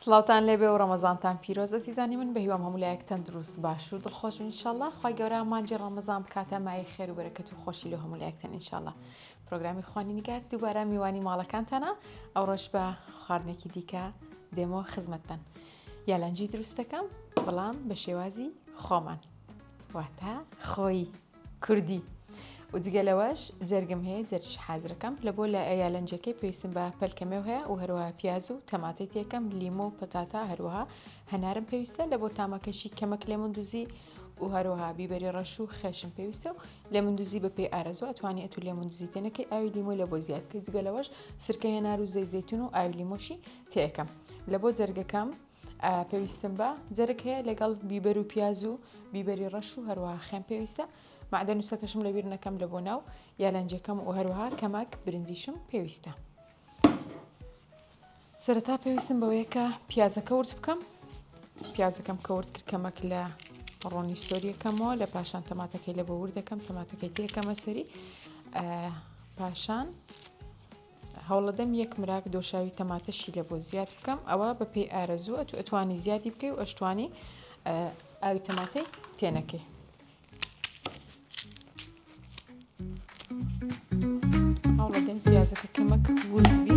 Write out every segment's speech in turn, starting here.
سڵاوتان لێبێ و ڕەمەزانتان پیرۆز ئەزیزانی من بە هیوام هەمولایەکتان دروست باش و دڵخۆش و ئینشاءالله خی گەورە مانجی ڕەمەزان بکاتە مای خێر و بەرەکەت و خۆشی لە هەمولایەکتان ئینشاءالله. پرۆگرامی خوانی نیگار دووبارە میوانی ماڵەکانتانە ئەو ڕۆژ بە خواردنێکی دیکە دێمەوە خزمەتتان. یالانجی دروستەکەم بەڵام بە شێوازی خۆمان واتە خۆی کوردی. و جگە لەوەش جەرگم هەیە جەرجش حازرەکەم لە بۆ لە ئەیالەنجەکەی پێویستم بە پەلکەمێو هەیە و هەروەها پیاز و تەماتەی تێکەم لیمۆ و پەتاتا هەروەها هەنارم پێویستە لە بۆ تامەکەشی کەمەک لێمەندوزی و هەروەها بیبەری ڕەش و خێشم پێویستە و لێمەندوزی بە پێی ئارەزۆ ئەتوانی ئەتو لێمەندوزی تێنەکەی ئاوی لیمۆ لە بۆ زیاد بکەیت. جگە لەوەش سرکەی هەنار و زەی زەیتون و ئاوی لیمۆشی تێکەم. لە بۆ جەرگەکەم پێویستم بە جەرگ هەیە لەگەڵ بیبەر و پیاز و بیبەری ڕەش و هەروەها خێم پێویستە. معدە نووسەکەشم لەبیر نەکەم لە بۆ ناو یالەنجەکەم و هەروەها کەماک برنجیشم پێویستە. سەرەتا پێویستم بەوەیە کە پیازەکە ورد بکەم. پیازەکەم کە ورد کرد کەمەک لە ڕۆنی سۆریەکەمەوە لە پاشان تەماتەکەی لە بۆ وردەکەم تەماتەکەی تێکەمە سەری پاشان هەوڵەدەم یەک مراک دۆشاوی تەماتەشی لە بۆ زیاد بکەم. ئەوە بە پێی ئارەزوو ئەتوانی زیادی بکەی و ئەشتوانی ئاوی تەماتەی تێنەکەی. هەوڵەدەم پیازەکە کەمەک ورد بی.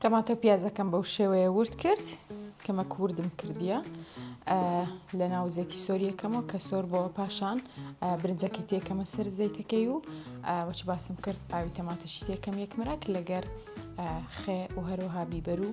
تەماتە و پیازەکەم بەو شێوەیە ورد کرد کەمەک وردم کردیە لە ناو زەیتی سۆریەکەمەوە کە سۆر بۆەوە پاشان برنجەکەی تێکەمە سەر زەیتەکەی و وەچ باسم کرد ئاوی تەماتەشی تێکەم یەک مراک لەگەر خێ و هەروەها بیبەر و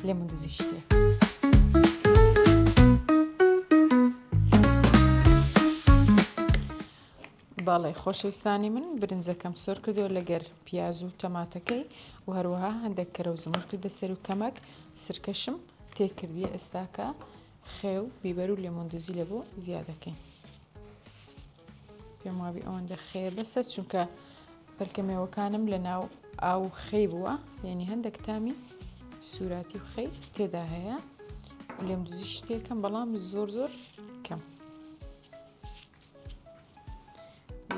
لێمەندوزیش تێ. باڵێ خۆشەویستانی من برنجەکەم سۆر کردەوە لەگەر پیاز و تەماتەکەی و هەروەها هەندێک کەرە و زمر کردە سەر و کەمەک سرکەشم تێکردیە. ئێستاکە خێ و بیبەر و لێمەندوزی لە بۆ زیادەکەین. پێم وابی ئەوەندە خێ بەسە چونکە پەلکەمێوەکانم لە ناو ئاو خەی بووە یعنی هەندێک تامی سوراتی و خەی تێدا هەیە و لێمەندوزیش تێکەم بەڵام زۆر کەم.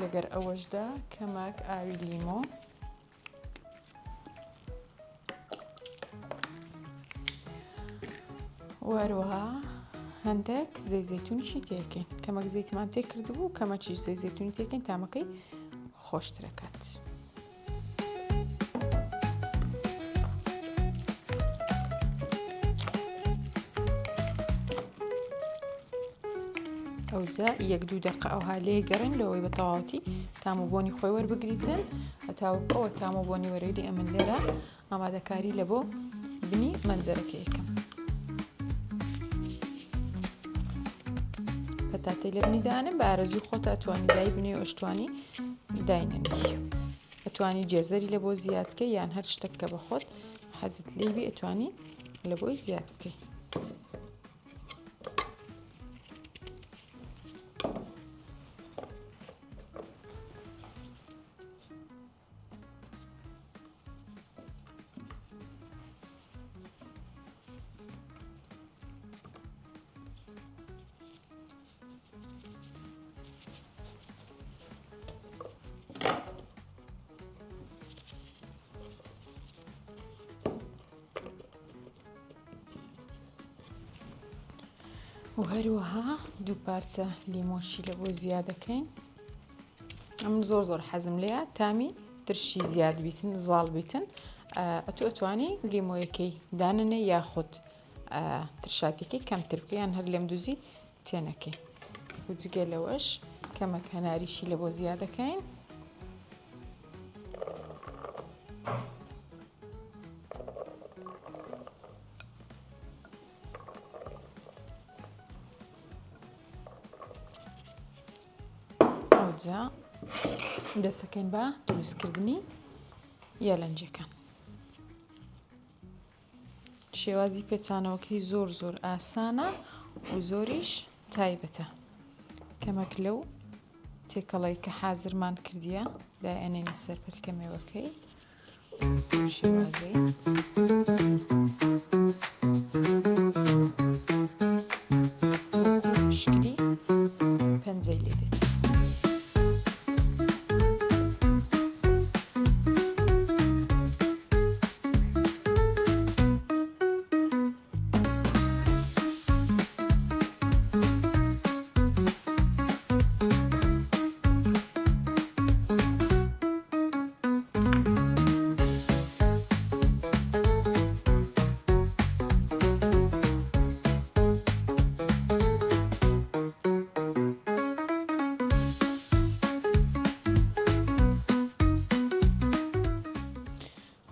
لەگەر ئەوەشدا کەماک ئاوی لیمۆ وەروەها هەندێک زەی زەیتونیشی تێکەین. کەمەک زەیتمان تێک کردبوو کەمەچیش زەی زەیتونی تێکەین تامەکەی خۆشترەکات. ئەوجا یەک دوو دەقە ئەوها لێ گەڕین لەوەی بە تەواوەتی تاموبۆنی خۆی وەربگریتن هەتاوەکەوە تاموبۆنی وەرەی ئەمن لێرە ئامادەکاری لە بۆ بنی مەنجەرەکە یەکەم. پەتاتەی لە بنیدانم بە ئارەزوی خۆت ئەتوانی دای بنێ و ئەشتوانی داینەنی. ئەتوانی جێزەری لە بۆ زیادکەی یان هەر شتێک کە بە خۆت حەزت لێبی ئەتوانی لە بۆی زیاد بکەی. و هەروەها دوو پارچە لیمۆشی لە بۆ زیادەکەین. ئەم زۆر حەزم لێیە تامی ترشی زیاد بیتن زاڵ بیتن. ئەتوانی لیمۆیەکەی داننێ یاخود ترشاتێکی کەمتر بکەیان هەر لێم دوزی تێنەکەی. و جگە لەوەش کەمەک هەناریشی لە بۆ زیادەکەین. ئەوجا دەسەکەین بە دروستکردنی یالەنجەکان. شێوازی پێچانەوەکەی زۆر ئاسانە و زۆریش تایبەتە. کەمەک لەو تێکەڵەی کە حازرمان کردیە دایەنێنە سەر پلکەمێوەکەی شێوازەی شکلی پەنجەی لێ دێت.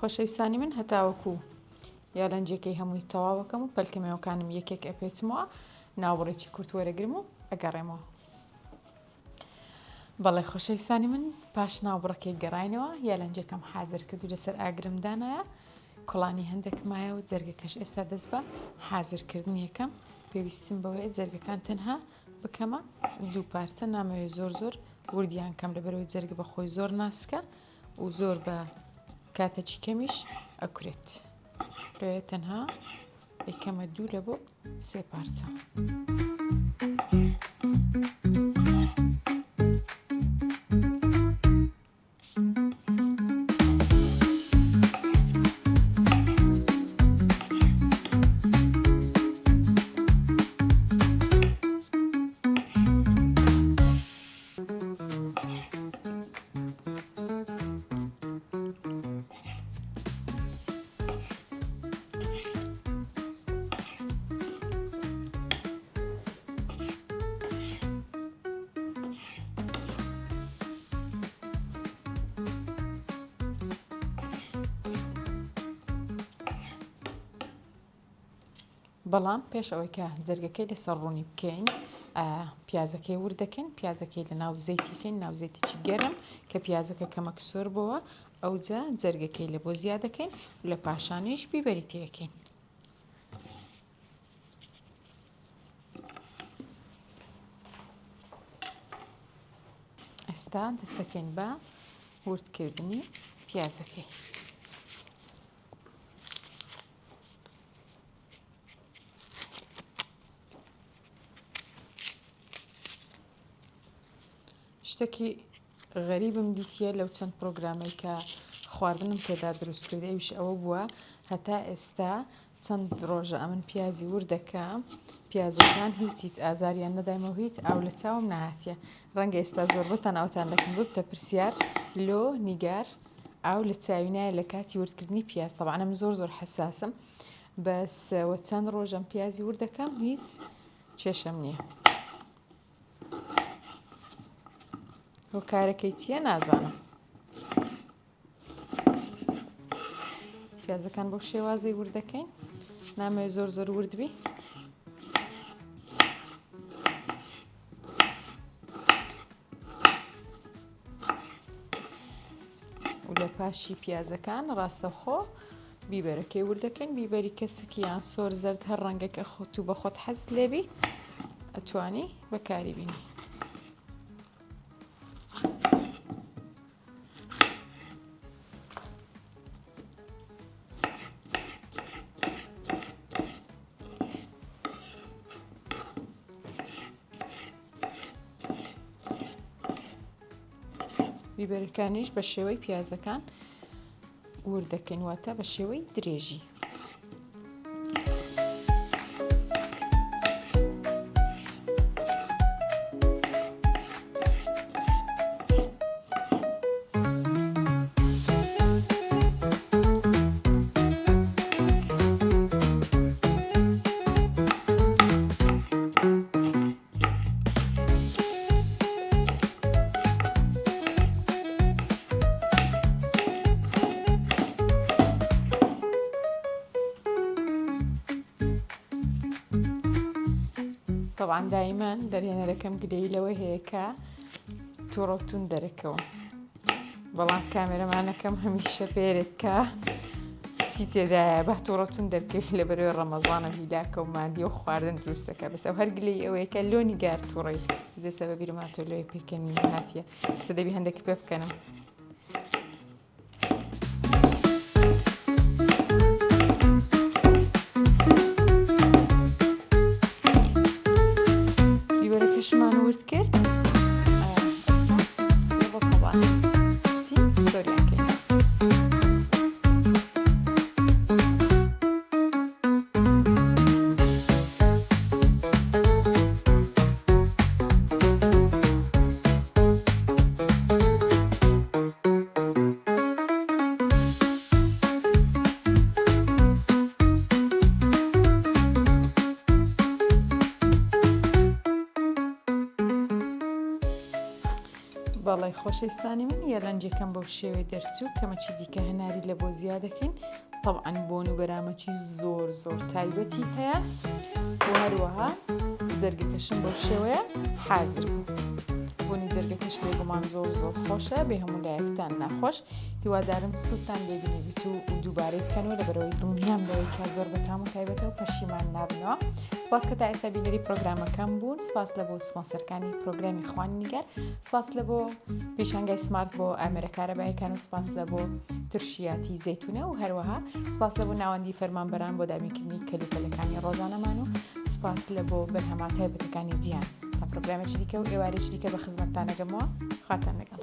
خۆشەویستانی من هەتاوەکو یالەنجەکەی هەمووی تەواوەکەم و پەلکەمێوەکانم یەکێک ئەپێچمەوە ناوبڕێکی کورت وەرەگرم و ئەگەڕێمەوە. بەڵێ خۆشەویستانی من پاش ناوبڕەکەی گەڕاینەوە یالەنجەکەم حازر کرد و لەسەر ئاگرمدانایە کۆڵانی هەندێک مایە و جەرگەکەش ئێستا دەست بە حازرکردنیەکەم. پێویستم بەوەیە جەرگەکان تەنها بکەمە دوو پارچە نامەوێت زۆر وردیان کەم لەبەرەوەی جەرگە بەخۆی زۆر ناسکە و زۆر بە کاتەکی کەمیش ئەکورێت. لێ تەنها یەکەمە دوو لە بۆ سێ پارچە. بەڵام پێش ئەوەی کە جەرگەکەی لەسەر ڕوونی بکەین پیازەکەی وردەکەین. پیازەکەی لە ناو زەیتیکەین، ناو زەیتێکی گەرم کە پیازەکە کەمەک سۆر بەوە ئەوجا جەرگەکەی لە بۆ زیادەکەین و لە پاشانیش بیبەری تێەکەین. ئێستا دەستەکەین بە وردکردنی پیازەکەی. شتێکی غەریبم دیتیە لەو چەند پرۆگرامەی کە خواردنم پێدا دروست کرد ئەویش ئەوە بووە هەتا ئێستا چەند ڕۆژە ئەمن پیازی وردەکەم پیازەکان هیچ ئازاریان نەدایمەوە هیچ ئاو لە چاوم نهاتیە. ڕەنگە ئێستا زۆر بەتەناوتان دەکەم بتە پرسیار لۆ نیگار ئاو لە چاوی نایە لە کاتی وردکردنی پیاز. تەبعا من زۆر حەساسم بەس وە چەند ڕۆژەم پیازی وردەکەم هیچ کێشەم نییە. و کارەکەی چییە نازانم. پیازەکان بەو شێوازەی وردەکەین نامەوێت زۆر وردبی. و لە پاشی پیازەکان ڕاستەوخۆ بیبەرەکەی وردەکەین. بیبەری کەسکی یان سۆر زەرد هەر ڕەنگەکە خۆت و بە خۆت حەزت لێبی ئەتوانی بەکاری بینی. بیبەرەکانیش بە شێوەی پیازەکان وردەکەین واتە بە شێوەی درێژی. طبعا دائما درينا لكم قليلة وهي توڕۆتون دەرەکەوە بەڵام کامێرەمانەکەم هەمیشە پێرت کە چی تێدایە بە تووڕەتون دەرکەوی لە بەرەوەی ڕەمەزانە هیلاکە و مادی و خواردن دروستەکە بەسە هەر گلەی ئەوەیە کە لۆنی گار تووڕی جێستا بە بیرماتۆ لۆی پێکەنی هاتیە سە دەبی هەندێکی پێ بکەنم بیبەرەکەشمان ورد کرد بەڵێ خۆشەویستانی من یارانجەکەم بەو شێوەی دەرچوو کەمەچی دیکە هەناری لە بۆ زیادەکەین طبعاً بۆن و بەرامەکی زۆر تایبەتی هەیە و هەروەها جەرگەکەشم بەو شێوەیە حازر بوو بۆنی جەرگەکەش بێگومان زۆر خۆشە بێ هەموو لایەکتان ناخۆش هیوادارم سوودتان لێبینێبیت و دووبارەی بکەنەوە لە بەرەوەی دڵنیام لەوەی کە زۆر بەتام و تایبەتە و پەشیمان نابنەوە سپاس کە تا ئێستا بینەری پرۆگرامەکەم بوون سپاس لە بۆ سپۆنسەرەکانی پرۆگرامی خوانی نیگار سپاس لە بۆ پیشانگای سمارت بۆ ئامێرەکارەبایەکان و سپاس لە بۆ ترشیاتی زەیتونە و هەروەها سپاس لە بۆ ناوەندی فەرمانبەران بۆ دابینکردنی کەلوپەلەکانی ڕۆژانەمان و سپاس لە بۆ بەرهەما تایبەتەکانی جیان تا پرۆگرامێکی دیکە و ئێوارێکی دیکە بە خزمەتتان دەگەمەوە خواتان لەگەڵ